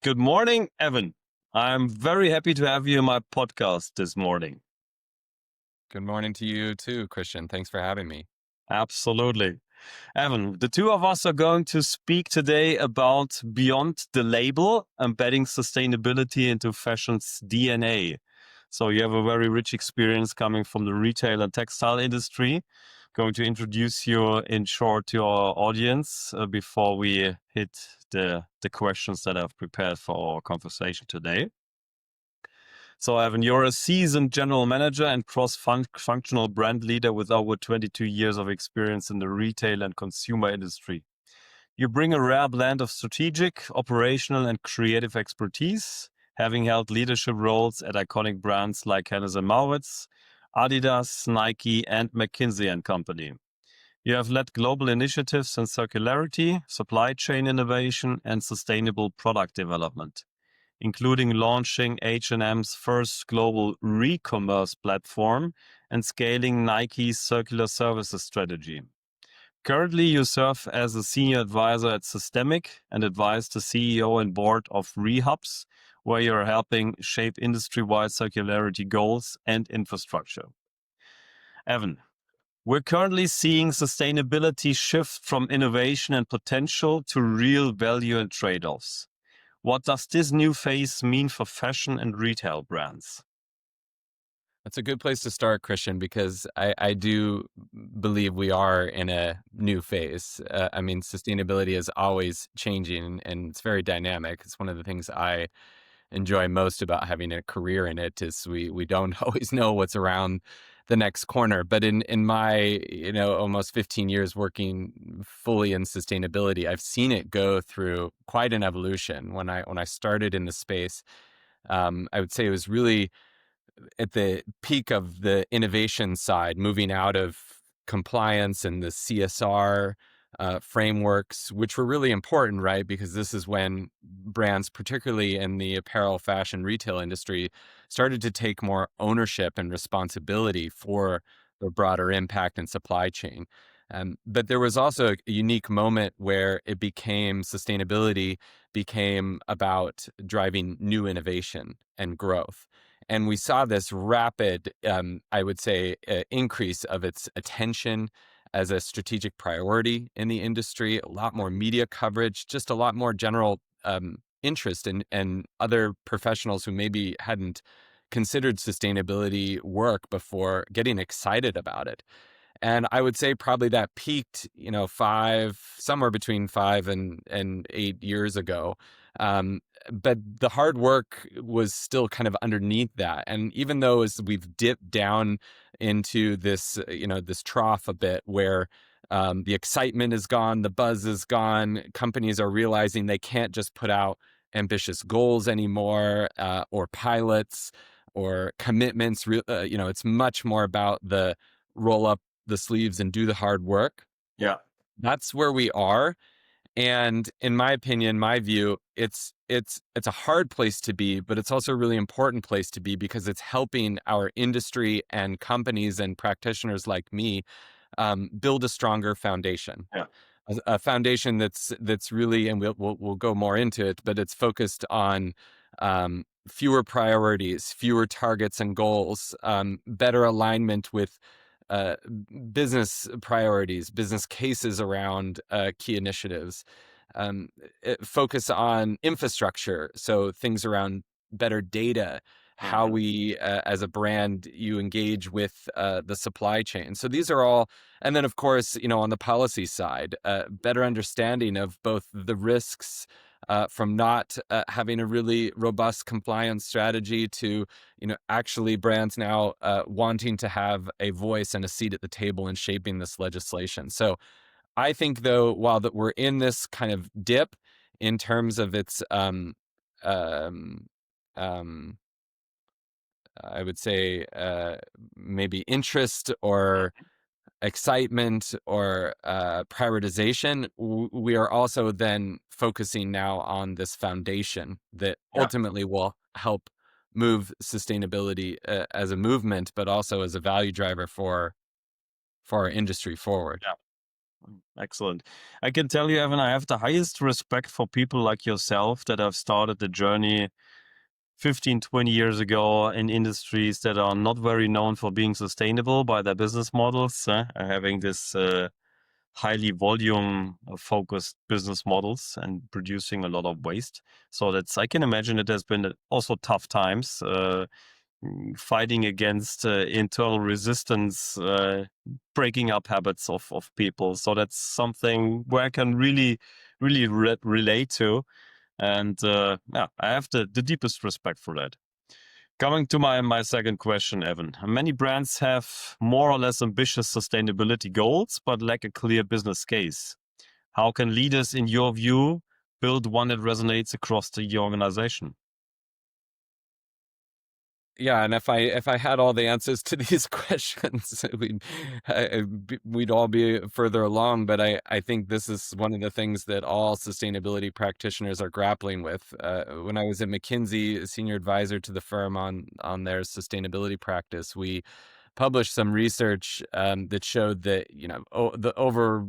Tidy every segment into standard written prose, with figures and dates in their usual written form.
Good morning, Evan. I'm very happy to have you in my podcast this morning. Good morning to you too, Christian. Thanks for having me. Absolutely. Evan, the two of us are going to speak today about beyond the label, embedding sustainability into fashion's DNA. So you have a very rich experience coming from the retail and textile industry. Going to introduce you in short to our audience before we hit the questions that I've prepared for our conversation today. So, Evan, you're a seasoned general manager and cross-functional brand leader with over 22 years of experience in the retail and consumer industry. You bring a rare blend of strategic, operational, and creative expertise, having held leadership roles at iconic brands like Hennes& Mauritz, Adidas, Nike, and McKinsey Company. You have led global initiatives in circularity, supply chain innovation, and sustainable product development, including launching H&M's first global re-commerce platform and scaling Nike's circular services strategy. Currently, you serve as a senior advisor at Systemic and advise the CEO and board of Rehubs, where you're helping shape industry-wide circularity goals and infrastructure. Evan, we're currently seeing sustainability shift from innovation and potential to real value and trade-offs. What does this new phase mean for fashion and retail brands? That's a good place to start, Christian, because I do believe we are in a new phase. I mean, sustainability is always changing and it's very dynamic. It's one of the things I enjoy most about having a career in it is we don't always know what's around the next corner. But in my almost 15 years working fully in sustainability, I've seen it go through quite an evolution. When I started in the space, I would say it was really at the peak of the innovation side, moving out of compliance and the CSR frameworks, which were really important, right? Because this is when brands, particularly in the apparel, fashion, retail industry, started to take more ownership and responsibility for the broader impact and supply chain. But there was also a unique moment where sustainability became about driving new innovation and growth. And we saw this rapid, I would say, increase of its attention as a strategic priority in the industry, a lot more media coverage, just a lot more general interest and other professionals who maybe hadn't considered sustainability work before getting excited about it. And I would say probably that peaked, somewhere between 5 and 8 years ago. But the hard work was still kind of underneath that. And even though as we've dipped down into this, this trough a bit where the excitement is gone, the buzz is gone, companies are realizing they can't just put out ambitious goals anymore or pilots or commitments. It's much more about the roll up the sleeves and do the hard work. Yeah. That's where we are. And in my opinion, my view, it's a hard place to be, but it's also a really important place to be because it's helping our industry and companies and practitioners like me build a stronger foundation. Yeah. A foundation that's really, and we'll go more into it, but it's focused on fewer priorities, fewer targets and goals, better alignment with uh, business priorities, business cases around key initiatives, um, focus on infrastructure. So things around better data, how Mhm. we, as a brand, you engage with the supply chain. So these are all, and then of course, on the policy side, better understanding of both the risks from not having a really robust compliance strategy to actually brands now wanting to have a voice and a seat at the table in shaping this legislation. So I think, though, while that we're in this kind of dip in terms of its, um, um, I would say, maybe interest or excitement or prioritization, we are also then focusing now on this foundation that Yeah. ultimately will help move sustainability as a movement, but also as a value driver for our industry forward. Yeah. Excellent. I can tell you, Evan, I have the highest respect for people like yourself that have started the journey 15, 20 years ago in industries that are not very known for being sustainable by their business models, having this highly volume focused business models and producing a lot of waste. So that's, I can imagine it has been also tough times. Fighting against internal resistance, breaking up habits of people. So that's something where I can really relate to. And yeah, I have the deepest respect for that. Coming to my second question, Evan. Many brands have more or less ambitious sustainability goals, but lack a clear business case. How can leaders, in your view, build one that resonates across the organization? Yeah, and if I had all the answers to these questions, we'd all be further along. But I think this is one of the things that all sustainability practitioners are grappling with. When I was at McKinsey, a senior advisor to the firm on their sustainability practice, we published some research that showed that the over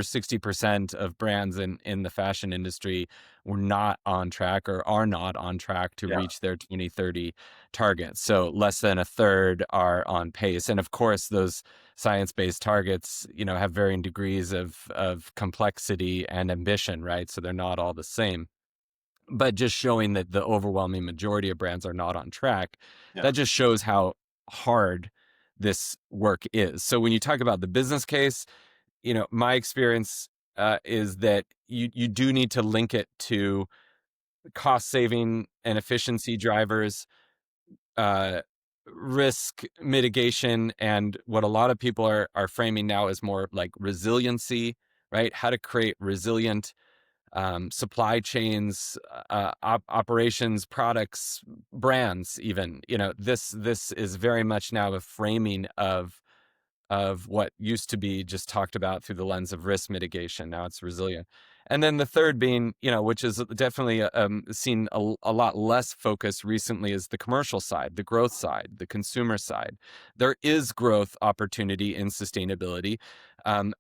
60% of brands in the fashion industry were not on track or are not on track to Yeah, reach their 2030 targets. So less than a third are on pace. And of course, those science-based targets, have varying degrees of complexity and ambition, right? So they're not all the same. But just showing that the overwhelming majority of brands are not on track, yeah, that just shows how hard this work is. So when you talk about the business case, my experience is that you do need to link it to cost saving and efficiency drivers, uh, risk mitigation, and what a lot of people are framing now is more like resiliency, right? How to create resilient supply chains, operations, products, brands. Even this is very much now a framing of what used to be just talked about through the lens of risk mitigation. Now it's resilient. And then the third being, which is definitely seen a lot less focus recently, is the commercial side, the growth side, the consumer side. There is growth opportunity in sustainability.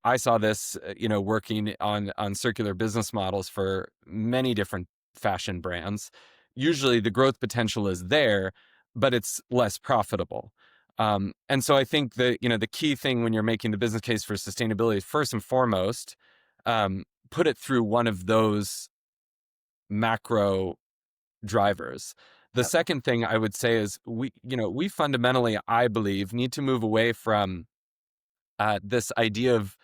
I saw this, working on circular business models for many different fashion brands. Usually the growth potential is there, but it's less profitable. And so I think the key thing when you're making the business case for sustainability is, first and foremost, put it through one of those macro drivers. The yeah, second thing I would say is we fundamentally, I believe, need to move away from this idea of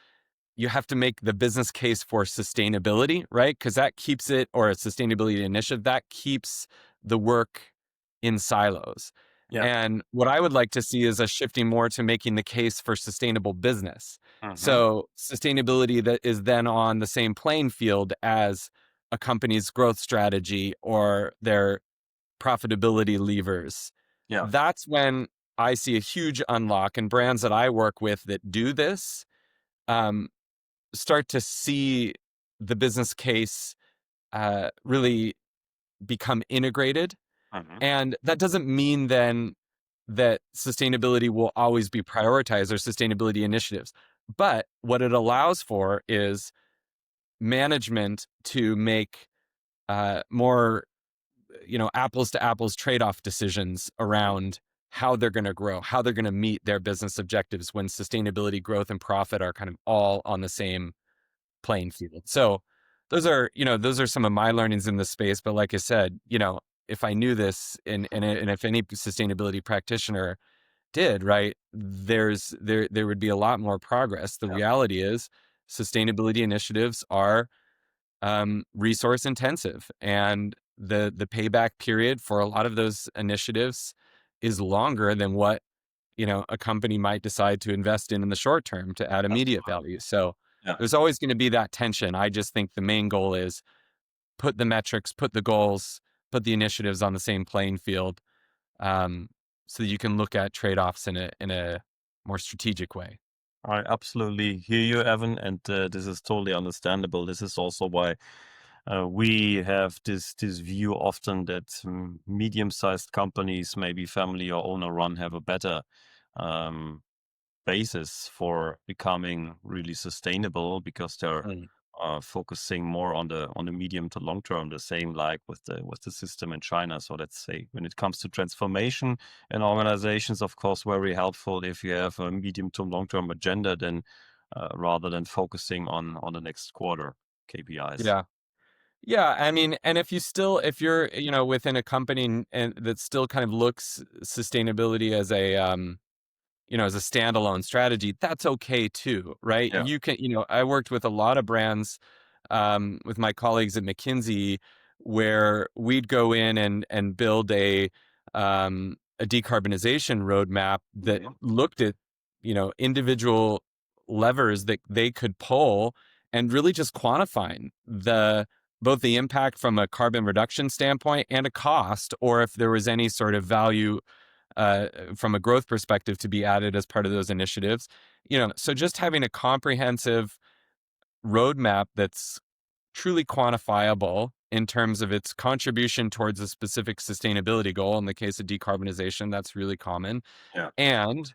you have to make the business case for sustainability, right? Because that keeps it, or a sustainability initiative, that keeps the work in silos. yeah. And what I would like to see is us shifting more to making the case for sustainable business. Hmm. So sustainability that is then on the same playing field as a company's growth strategy or their profitability levers. Yeah. That's when I see a huge unlock, and brands that I work with that do this um, start to see the business case really become integrated. Hmm. And that doesn't mean then that sustainability will always be prioritized, or sustainability initiatives. But what it allows for is management to make more, apples to apples trade-off decisions around how they're going to grow, how they're going to meet their business objectives when sustainability, growth, and profit are kind of all on the same playing field. So those are some of my learnings in this space. But like I said, if I knew this, and if any sustainability practitioner did, right, there would be a lot more progress. The Yeah. reality is sustainability initiatives are resource intensive, and the payback period for a lot of those initiatives is longer than what a company might decide to invest in the short term to add immediate Absolutely. value. So Yeah. there's always going to be that tension. I just think the main goal is put the metrics, put the goals, put the initiatives on the same playing field, um, so that you can look at trade-offs in a more strategic way. I absolutely hear you, Evan, and this is totally understandable. This is also why we have this view often that medium-sized companies, maybe family or owner-run, have a better um, basis for becoming really sustainable because they're Mm. focusing more on the medium to long term. The same like with the system in China. So let's say when it comes to transformation in organizations, of course, very helpful if you have a medium to long term agenda, then rather than focusing on the next quarter KPIs. Yeah. Yeah, I mean, and if you're, within a company and that still kind of looks sustainability as a, as a standalone strategy, that's okay too, right? Yeah. You can, I worked with a lot of brands, with my colleagues at McKinsey, where we'd go in and build a decarbonization roadmap that Mhm. looked at, individual levers that they could pull and really just quantifying both the impact from a carbon reduction standpoint and a cost, or if there was any sort of value from a growth perspective to be added as part of those initiatives. So just having a comprehensive roadmap that's truly quantifiable in terms of its contribution towards a specific sustainability goal. In the case of decarbonization, that's really common. Yeah. And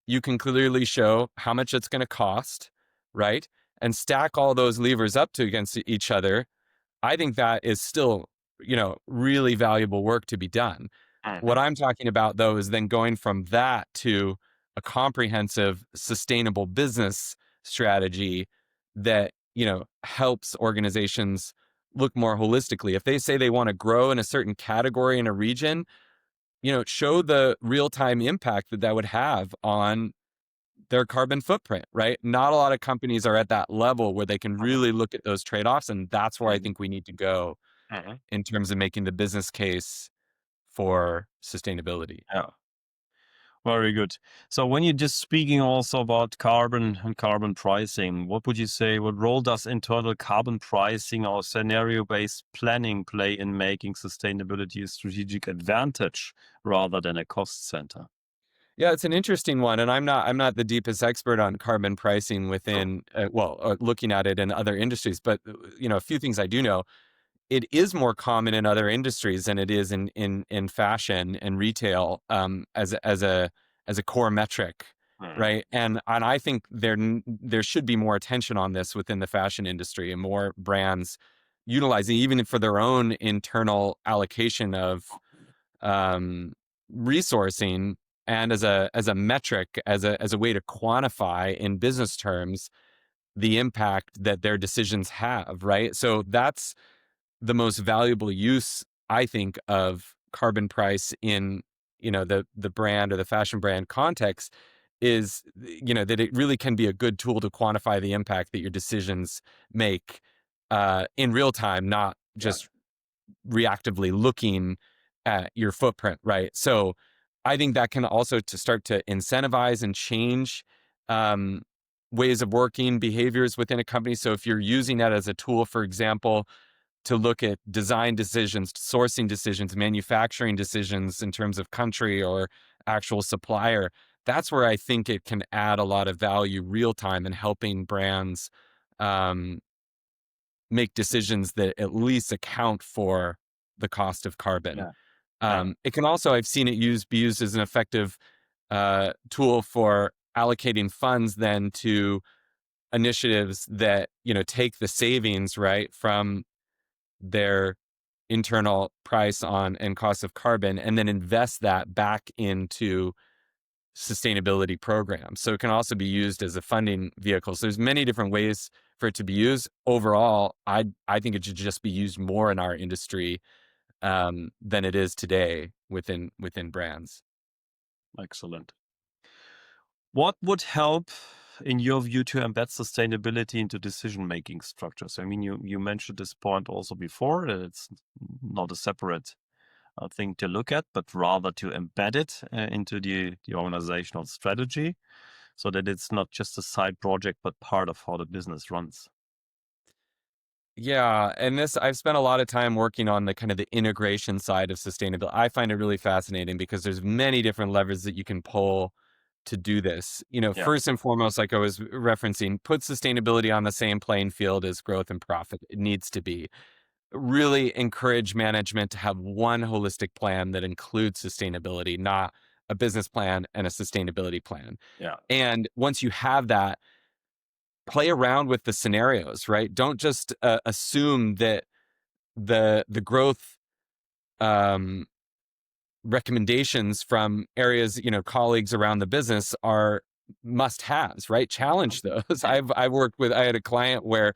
you can clearly show how much it's going to cost, right? And stack all those levers up to against each other. I think that is still, really valuable work to be done. What Mhm. I'm talking about, though, is then going from that to a comprehensive, sustainable business strategy that, helps organizations look more holistically. If they say they want to grow in a certain category in a region, show the real-time impact that that would have on their carbon footprint, right? Not a lot of companies are at that level where they can Mhm. really look at those trade-offs, and that's where I Mhm. think we need to go Mhm. in terms of making the business case for sustainability. Yeah. Very good. So when you're just speaking also about carbon and carbon pricing, what would you say, what role does internal carbon pricing or scenario-based planning play in making sustainability a strategic advantage rather than a cost center? Yeah, it's an interesting one, and I'm not the deepest expert on carbon pricing Sure. within, looking at it in other industries, but a few things I do know. It is more common in other industries than it is in fashion and retail, as a core metric, Mhm. right? And I think there should be more attention on this within the fashion industry and more brands utilizing even for their own internal allocation of um, resourcing and as a metric, as a way to quantify in business terms the impact that their decisions have, right? So that's the most valuable use, I think, of carbon price in, the brand or the fashion brand context is, that it really can be a good tool to quantify the impact that your decisions make in real time, not Yeah. just reactively looking at your footprint, right? So I think that can also to start to incentivize and change um, ways of working, behaviors within a company. So if you're using that as a tool, for example, to look at design decisions, sourcing decisions, manufacturing decisions in terms of country or actual supplier, that's where I think it can add a lot of value real time in helping brands um, make decisions that at least account for the cost of carbon. Yeah. Yeah. It can also, I've seen it be used as an effective tool for allocating funds then to initiatives that take the savings right from their internal price on and cost of carbon and then invest that back into sustainability programs. So it can also be used as a funding vehicle. So there's many different ways for it to be used. Overall, I think it should just be used more in our industry than it is today within brands. Excellent. What would help, in your view, to embed sustainability into decision-making structures? I mean, you mentioned this point also before, that it's not a separate thing to look at, but rather to embed it into the organizational strategy so that it's not just a side project, but part of how the business runs. Yeah, and this I've spent a lot of time working on the kind of the integration side of sustainability. I find it really fascinating because there's many different levers that you can pull to do this. Yeah. First and foremost, like I was referencing, put sustainability on the same playing field as growth and profit. It needs to be. Really encourage management to have one holistic plan that includes sustainability, not a business plan, and a sustainability plan. Yeah. And once you have that, play around with the scenarios, right? Don't just assume that the growth um, recommendations from areas, colleagues around the business are must-haves, right? Challenge those. I had a client where,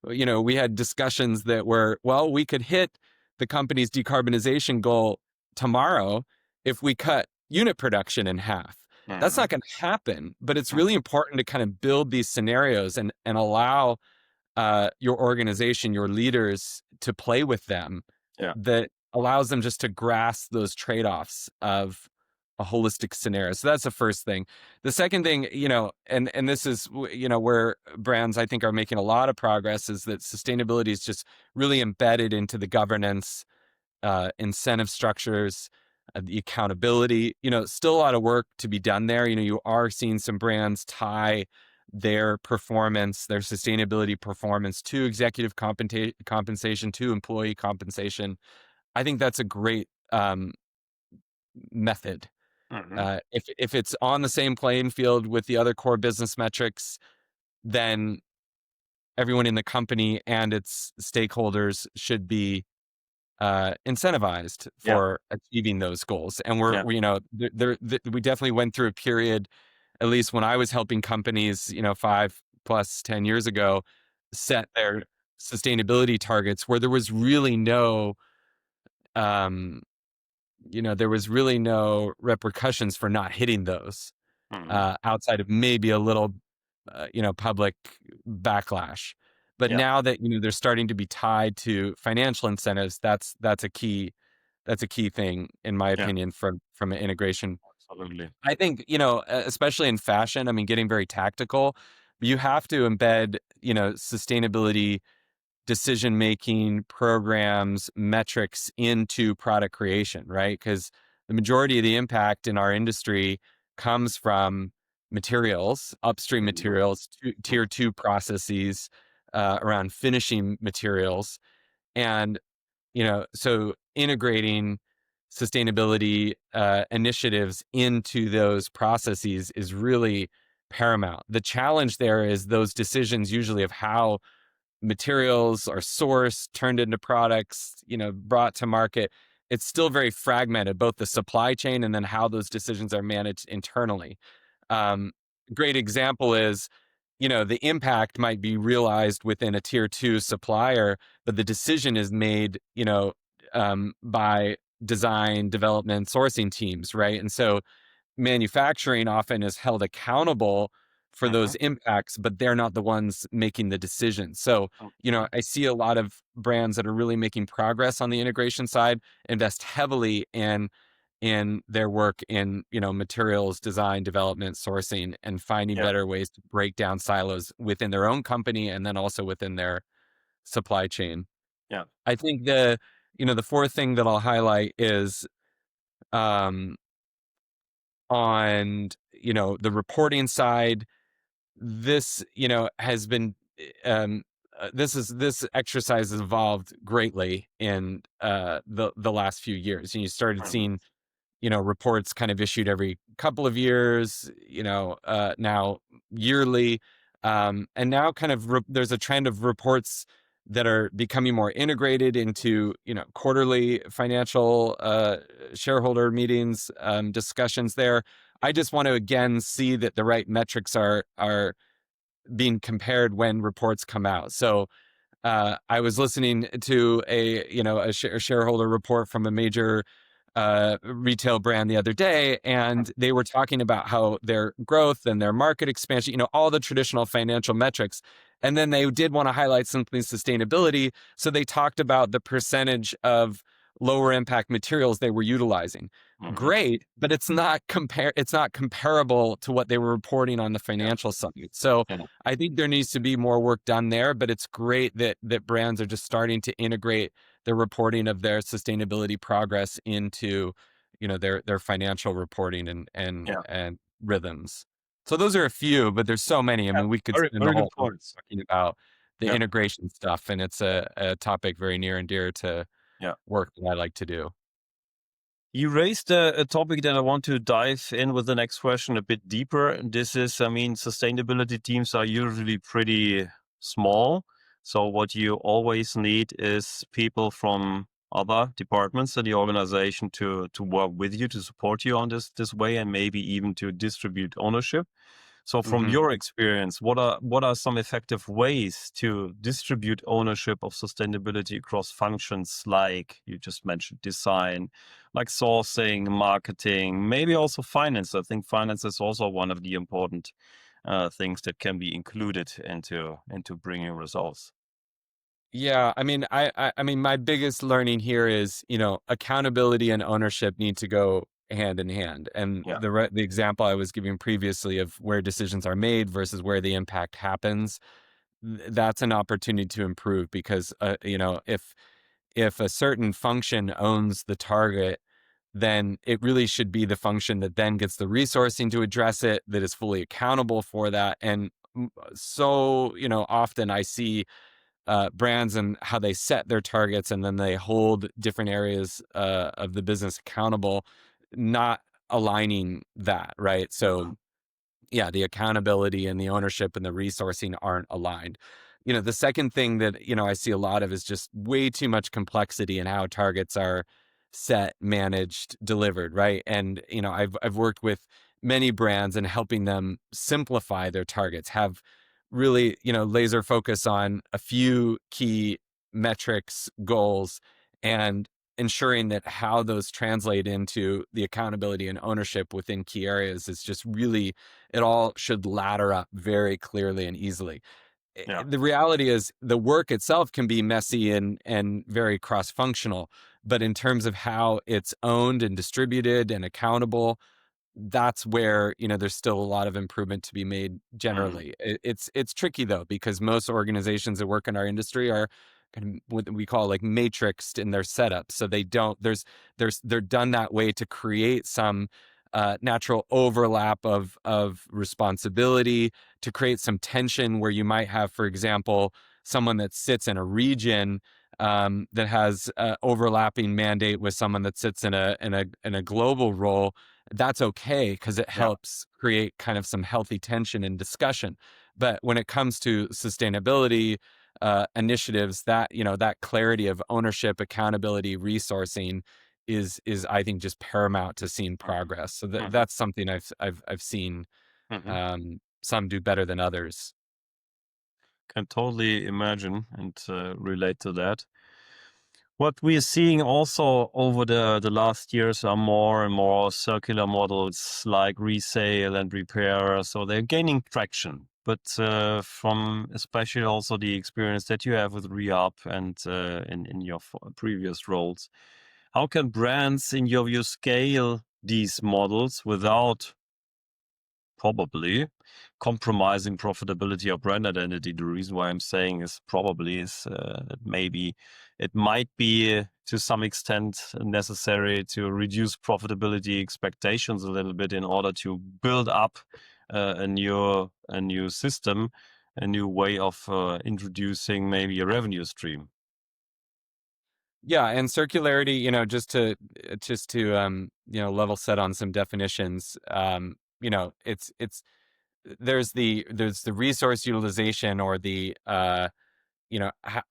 we had discussions that were, well, we could hit the company's decarbonization goal tomorrow if we cut unit production in half. That's Mm-hmm. not going to happen, but it's really Mm-hmm. important to kind of build these scenarios and allow your organization, your leaders to play with them, Yeah. that allows them just to grasp those trade-offs of a holistic scenario. So that's the first thing. The second thing, and this is, where brands I think are making a lot of progress, is that sustainability is just really embedded into the governance, incentive structures, the accountability. Still a lot of work to be done there. You are seeing some brands tie their performance, their sustainability performance, to executive compensation, to employee compensation. I think that's a great method. Mm-hmm. If it's on the same playing field with the other core business metrics, then everyone in the company and its stakeholders should be incentivized Yeah. for achieving those goals. And Yeah. we definitely went through a period, at least when I was helping companies, 5 plus 10 years ago, set their sustainability targets, where um, there was really no repercussions for not hitting those, Mm-hmm. outside of maybe a little, public backlash. But Yeah. now that, they're starting to be tied to financial incentives, that's a key thing, in my Yeah. opinion, from an integration. Absolutely. I think, especially in fashion, I mean, getting very tactical, you have to embed, sustainability decision making programs, metrics into product creation, right? Because the majority of the impact in our industry comes from materials, upstream Mm-hmm. materials, tier two processes, around finishing materials. And, so integrating sustainability initiatives into those processes is really paramount. The challenge there is those decisions, usually, of how materials are sourced, turned into products, brought to market. It's still very fragmented, both the supply chain and then how those decisions are managed internally. Um, Great example is, the impact might be realized within a tier two supplier, but the decision is made, by design, development, sourcing teams, right? And so manufacturing often is held accountable for Mm-hmm. those impacts, but they're not the ones making the decision. So, Okay. I see a lot of brands that are really making progress on the integration side, invest heavily in their work in, materials design, development, sourcing, and finding Yeah. better ways to break down silos within their own company and then also within their supply chain. Yeah. I think the fourth thing that I'll highlight is, um, on, the reporting side, this, has been, this exercise has evolved greatly in the last few years. And you started Mm-hmm. seeing, reports kind of issued every couple of years, now yearly. And now kind of there's a trend of reports that are becoming more integrated into, quarterly financial shareholder meetings, discussions there. I just want to again see that the right metrics are being compared when reports come out. So I was listening to a shareholder report from a major retail brand the other day, and they were talking about how their growth and their market expansion, all the traditional financial metrics. And then they did want to highlight something sustainability. So they talked about the percentage of lower impact materials they were utilizing. Mm-hmm. Great, but it's not comparable to what they were reporting on the Yeah. financial side. So Yeah. I think there needs to be more work done there, but it's great that brands are just starting to integrate the reporting of their sustainability progress into, their financial reporting Yeah. and rhythms. So those are a few, but there's so many. I Yeah. mean, we could Very, spend the very good whole hour points. talking about the Yeah. integration stuff, and it's a topic very near and dear to Yeah. work that I like to do. You raised a topic that I want to dive in with the next question a bit deeper. This is, I mean, sustainability teams are usually pretty small. So what you always need is people from other departments in the organization to work with you, to support you on this way, and maybe even to distribute ownership. So from Hmm. your experience, what are some effective ways to distribute ownership of sustainability across functions like you just mentioned, design, like sourcing, marketing, maybe also finance? I think finance is also one of the important things that can be included into bringing results. Yeah, I mean, I mean, my biggest learning here is, accountability and ownership need to go hand in hand. And Yeah. the example I was giving previously of where decisions are made versus where the impact happens, that's an opportunity to improve because, if a certain function owns the target, then it really should be the function that then gets the resourcing to address it, that is fully accountable for that. And so, often I see brands and how they set their targets and then they hold different areas of the business accountable, not aligning that, right? So, Mhm. yeah, the accountability and the ownership and the resourcing aren't aligned. The second thing that, I see a lot of is just way too much complexity in how targets are set, managed, delivered, right? And, I've worked with many brands and helping them simplify their targets, have really, laser focus on a few key metrics, goals, and ensuring that how those translate into the accountability and ownership within key areas is just really, it all should ladder up very clearly and easily. Yeah. The reality is the work itself can be messy and very cross-functional, but in terms of how it's owned and distributed and accountable, that's where, there's still a lot of improvement to be made Mhm. generally. It's tricky though, because most organizations that work in our industry are kind of what we call like matrixed in their setup. So they don't, they're done that way to create some natural overlap of responsibility, to create some tension where you might have, for example, someone that sits in a region that has overlapping mandate with someone that sits in a global role. That's okay because it Yeah. helps create kind of some healthy tension and discussion. But when it comes to sustainability initiatives, that clarity of ownership, accountability, resourcing is I think just paramount to seeing Mhm. progress. So Mhm. that's something I've seen Mhm. some do better than others. Can totally imagine and relate to that. What we are seeing also over the last years are more and more circular models like resale and repair. So they're gaining traction. But from especially also the experience that you have with re-up and in your previous roles, how can brands, in your view, scale these models without probably compromising profitability or brand identity? The reason why I'm saying is probably is that maybe it might be to some extent necessary to reduce profitability expectations a little bit in order to build up a new system, a new way of introducing maybe a revenue stream. Yeah, and circularity, level set on some definitions. It's there's the resource utilization or the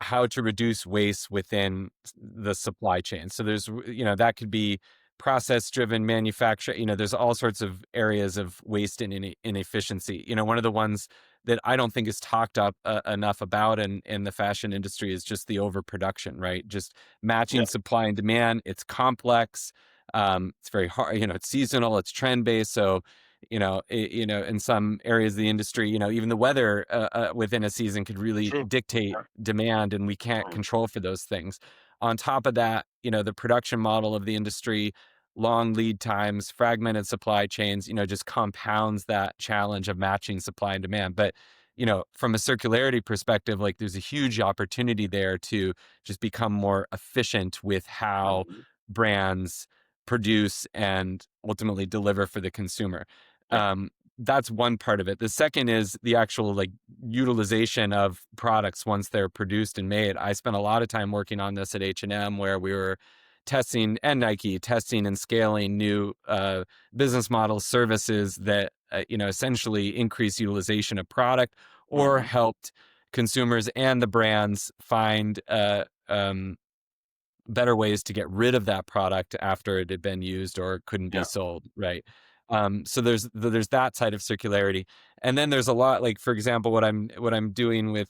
how to reduce waste within the supply chain. So that could be process driven manufacture. There's all sorts of areas of waste and inefficiency. One of the ones that I don't think is talked up enough about in the fashion industry is just the overproduction, right? Just Yeah, matching supply and demand. It's complex. It's very hard. It's seasonal. It's trend based. So in some areas of the industry, even the weather within a season could really true. dictate Yeah. demand, and we can't control for those things. On top of that, the production model of the industry, long lead times, fragmented supply chains, just compounds that challenge of matching supply and demand. But from a circularity perspective, like there's a huge opportunity there to just become more efficient with how Mhm. brands produce and ultimately deliver for the consumer. Yeah. That's one part of it. The second is the actual like utilization of products once they're produced and made. I spent a lot of time working on this at H&M where we were testing, and Nike testing and scaling new business models, services that essentially increase utilization of product or Mhm. helped consumers and the brands find better ways to get rid of that product after it had been used or couldn't be Yeah. sold, right? So there's that side of circularity, and then there's a lot, like for example, what I'm doing with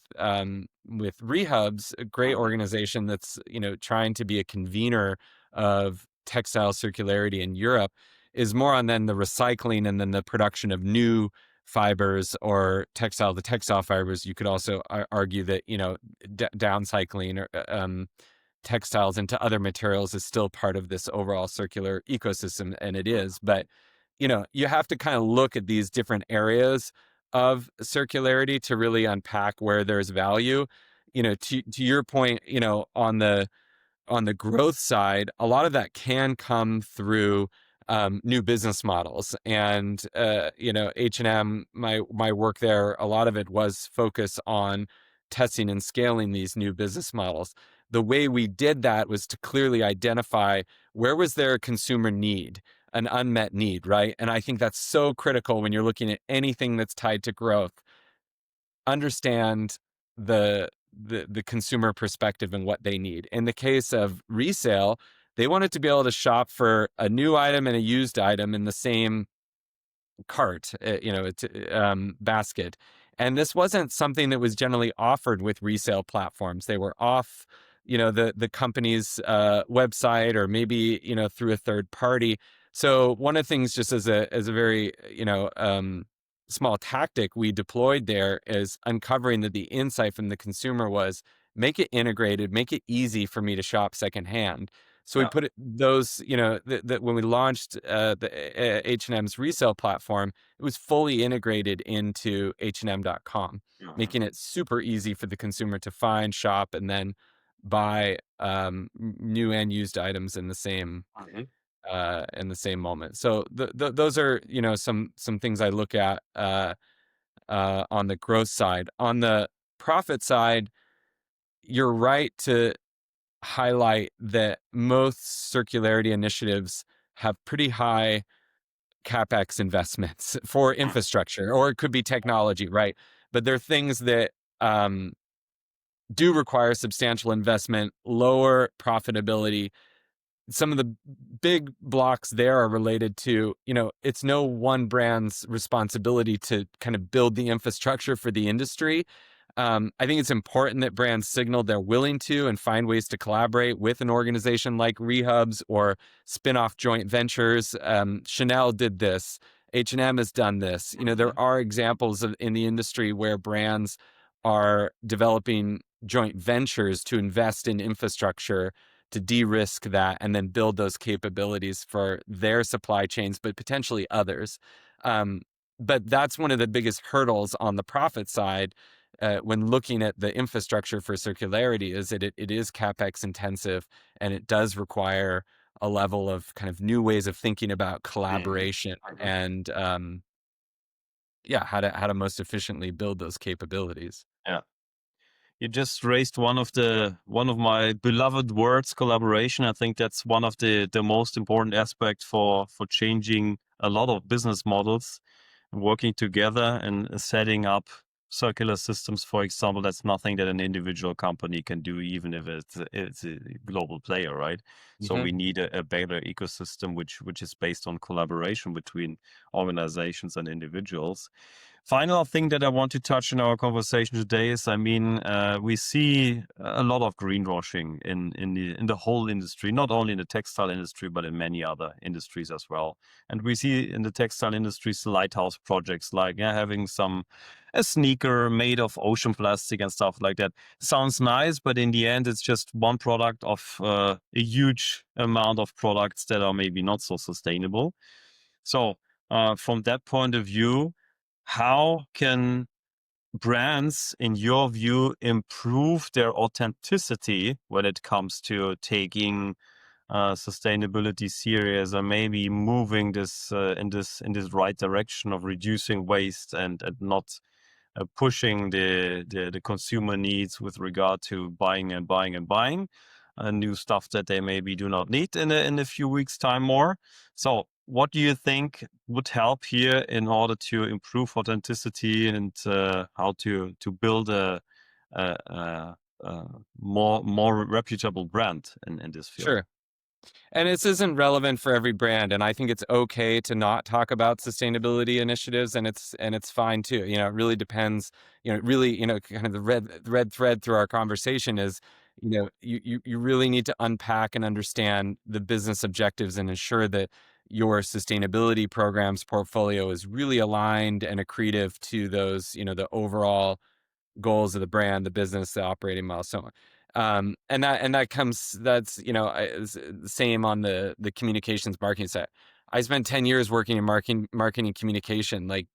Rehubs, a great Mhm. organization that's trying to be a convener of textile circularity in Europe, is more on then the recycling and then the production of new fibers or textile to textile fibers. You could also argue that downcycling or textiles into other materials is still part of this overall circular ecosystem, and it is. But you have to kind of look at these different areas of circularity to really unpack where there's value. To your point, on the growth side, a lot of that can come through new business models. And H&M, my work there, a lot of it was focused on testing and scaling these new business models. The way we did that was to clearly identify where was there a consumer need, an unmet need, right? And I think that's so critical when you're looking at anything that's tied to growth. Understand the consumer perspective and what they need. In the case of resale, they wanted to be able to shop for a new item and a used item in the same cart, basket. And this wasn't something that was generally offered with resale platforms. They were off, the company's website, or maybe through a third party. So one of the things, just as a very small tactic we deployed there, is uncovering that the insight from the consumer was, make it integrated, make it easy for me to shop secondhand. So we Yeah. put those, when we launched the H&M's resale platform, it was fully integrated into H&M.com, Mhm. making it super easy for the consumer to find, shop, and then buy new and used items Mhm. in the same moment. So those are some things I look at on the growth side. On the profit side, you're right to highlight that most circularity initiatives have pretty high capex investments for infrastructure, or it could be technology, right? But they're things that do require substantial investment, lower profitability. Some of the big blocks there are related to, it's no one brand's responsibility to kind of build the infrastructure for the industry. I think it's important that brands signal they're willing to and find ways to collaborate with an organization like Rehubs or spin off joint ventures. Chanel did this. H&M has done this. Mhm. There are examples in the industry where brands are developing joint ventures to invest in infrastructure to de-risk that and then build those capabilities for their supply chains, but potentially others. Um, but that's one of the biggest hurdles on the profit side when looking at the infrastructure for circularity, is that it is capex intensive, and it does require a level of kind of new ways of thinking about Mhm. collaboration Mhm. and yeah, how to most efficiently build those capabilities. Yeah. You just raised one of my beloved words, collaboration. I think that's one of the most important aspects for changing a lot of business models, working together and setting up circular systems. For example, that's nothing that an individual company can do, even if it's a global player, right? So Hmm. we need a better ecosystem which is based on collaboration between organizations and individuals. Final thing that I want to touch in our conversation today is, I mean, we see a lot of greenwashing in the whole industry, not only in the textile industry, but in many other industries as well. And we see in the textile industries lighthouse projects like, yeah, having a sneaker made of ocean plastic and stuff like that. Sounds nice, but in the end, it's just one product of a huge amount of products that are maybe not so sustainable. So, from that point of view, how can brands, in your view, improve their authenticity when it comes to taking sustainability serious, and maybe moving this in this right direction of reducing waste and not pushing the consumer needs with regard to buying and buying and buying? new stuff that they maybe do not need in a few weeks time more. So what do you think would help here in order to improve authenticity and how to build a more reputable brand in this field? Sure. And this isn't relevant for every brand, and I think it's okay to not talk about sustainability initiatives, and it's fine too. You know, it really depends. You know, really, kind of the red thread through our conversation is, you really need to unpack and understand the business objectives and ensure that your sustainability programs portfolio is really aligned and accretive to those, the overall goals of the brand, the business, the operating model, so on. And that comes that's the same on the communications marketing side. I spent 10 years working in marketing communication, like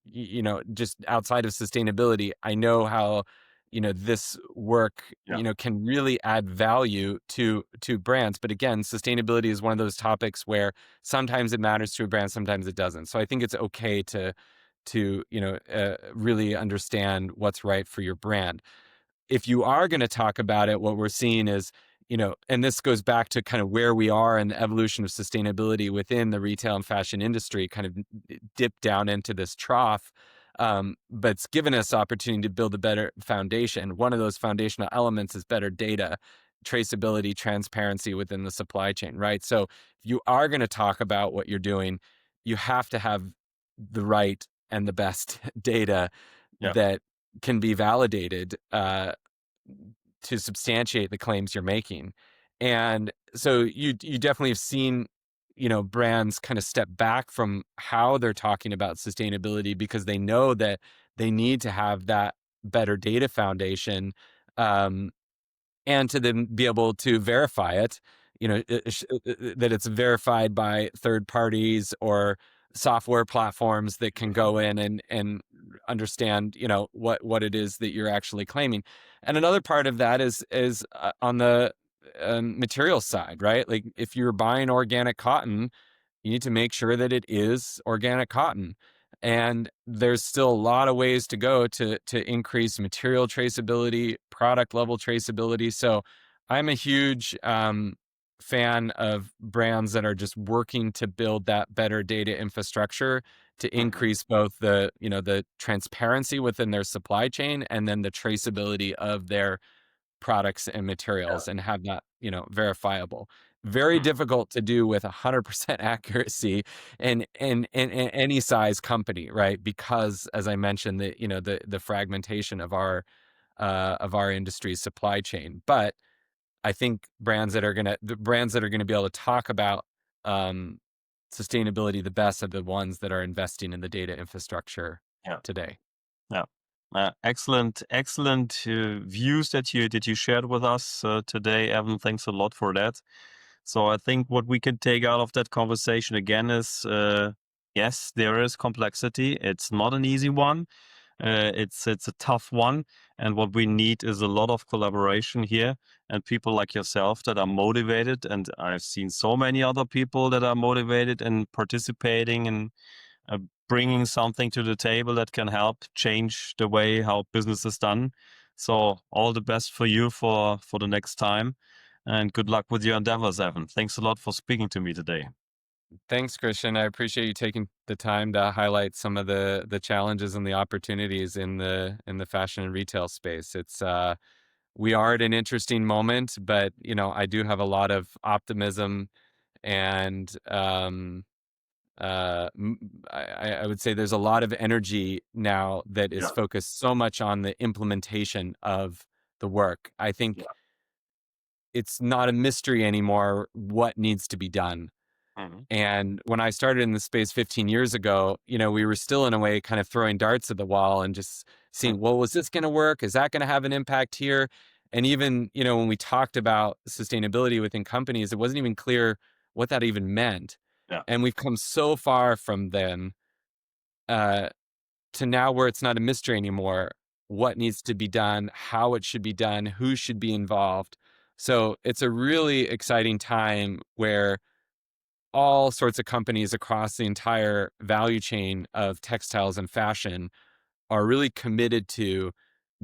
just outside of sustainability. I know how this work Yeah. can really add value to brands. But again, sustainability is one of those topics where sometimes it matters to a brand, sometimes it doesn't. So I think it's okay to really understand what's right for your brand. If you are going to talk about it, what we're seeing is, and this goes back to kind of where we are in the evolution of sustainability within the retail and fashion industry, kind of dip down into this trough. But it's given us opportunity to build a better foundation. One of those foundational elements is better data, traceability, transparency within the supply chain, right? So if you are going to talk about what you're doing, you have to have the right and the best data Yeah. that can be validated to substantiate the claims you're making. And so you definitely have seen, brands kind of step back from how they're talking about sustainability because they know that they need to have that better data foundation. Um, and to then be able to verify it, that it's verified by third parties or software platforms that can go in and understand, what it is that you're actually claiming. And another part of that is on the material side, right? Like if you're buying organic cotton, you need to make sure that it is organic cotton. And there's still a lot of ways to go to increase material traceability, product level traceability. So I'm a huge fan of brands that are just working to build that better data infrastructure to Mhm. increase both the transparency within their supply chain and then the traceability of their products and Yeah. materials and have that, verifiable. Very Mhm. difficult to do with 100% accuracy in any size company, right? Because as I mentioned, the fragmentation of our industry's supply chain. But I think the brands that are gonna be able to talk about um, sustainability the best are the ones that are investing in the data infrastructure Yeah. today. Yeah. Excellent views that you shared with us today, Evan. Thanks a lot for that. So I think what we can take out of that conversation again is, yes, there is complexity. It's not an easy one. It's a tough one, and what we need is a lot of collaboration here and people like yourself that are motivated. And I've seen so many other people that are motivated and participating and uh, bringing something to the table that can help change the way how business is done. So all the best for you for the next time, and good luck with your endeavors, Evan. Thanks a lot for speaking to me today. Thanks, Christian. I appreciate you taking the time to highlight some of the challenges and the opportunities in the fashion and retail space. We are at an interesting moment, but I do have a lot of optimism and I would say there's a lot of energy now that is Yeah. focused so much on the implementation of the work. I think Yeah. it's not a mystery anymore what needs to be done. Mhm. And when I started in the space 15 years ago, we were still in a way kind of throwing darts at the wall and just seeing, well, was this going to work? Is that going to have an impact here? And even, when we talked about sustainability within companies, it wasn't even clear what that even meant. Yeah. And we've come so far from then uh, to now where it's not a mystery anymore. What needs to be done, how it should be done, who should be involved. So it's a really exciting time where all sorts of companies across the entire value chain of textiles and fashion are really committed to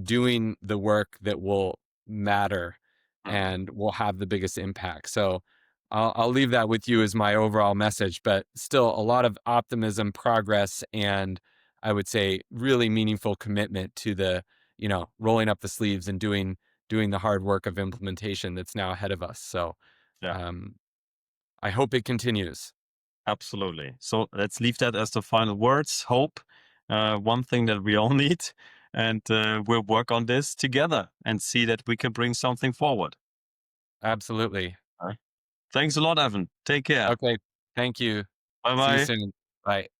doing the work that will matter Mm. and will have the biggest impact. So I'll leave that with you as my overall message, but still a lot of optimism, progress, and I would say really meaningful commitment to the, rolling up the sleeves and doing the hard work of implementation that's now ahead of us. So Yeah, um, I hope it continues. absolutely. So let's leave that as the final words. Hope, one thing that we all need, and we'll work on this together and see that we can bring something forward. Absolutely. Thanks a lot, Evan. Take care. Okay. Thank you. Bye See you bye. soon. Bye.